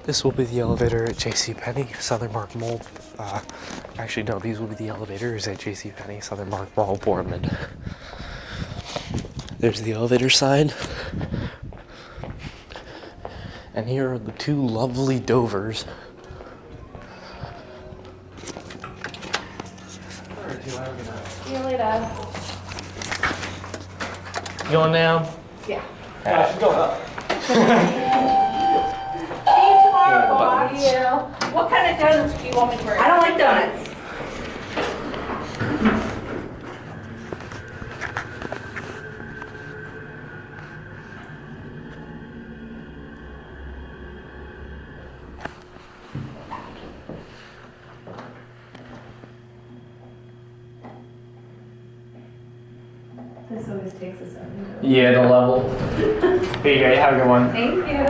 This will be the elevator at JCPenney, Southern Park Mall. Actually, no, these will be the elevators at JCPenney, Southern Park Mall, Boardman. There's the elevator side. And here are the two lovely Dovers. See you later. You going down? Yeah. She's going up. See you tomorrow. Love you. What kind of donuts do you want me to bring? I don't like donuts. This always takes us up. Yeah, the level. Here you go, you have a good one. Thank you.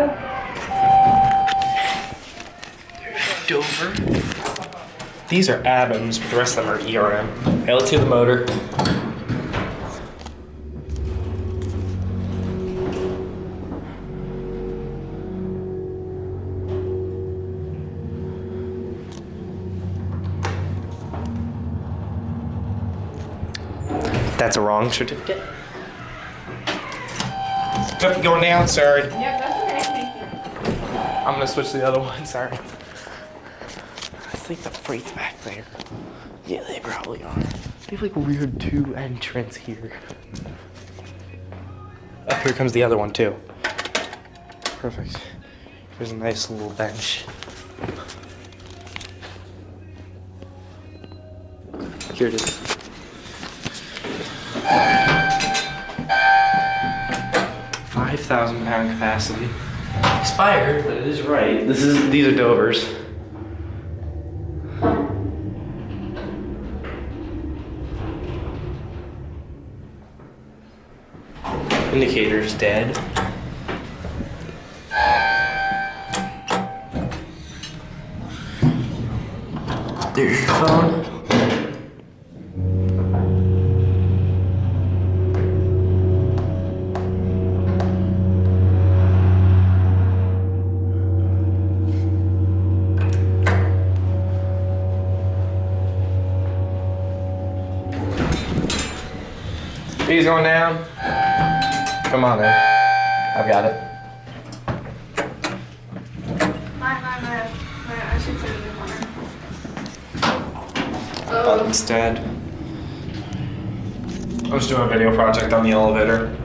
Dover. These are Adams, but the rest of them are ERM. Okay, let's hear the motor. That's a wrong certificate. Yep, going down, sorry. Yep, that's okay. Thank you. I'm gonna switch to the other one, sorry. I think the freight's back there. Yeah, they probably are. They have like weird two entrance here. Oh, here comes the other one too. Perfect. There's a nice little bench. Here it is. 5,000 pound capacity. Expired, but it is right. These are Dovers. Indicator's dead. There's your phone. He's going down. Come on, then. I've got it. I should sit in the corner. Button's dead. I was doing a video project on the elevator.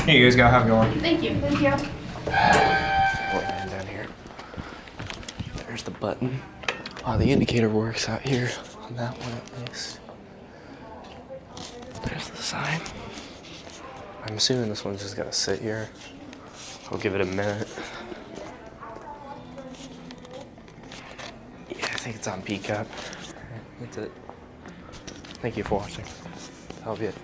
Here you guys go, have a good one. Thank you. Thank you. Boardman down here. There's the button. Oh, the indicator works out here on that one at least. There's the sign. I'm assuming this one's just gonna sit here. I'll give it a minute. Yeah, I think it's on P-cap. That's it. Thank you for watching. That'll be it.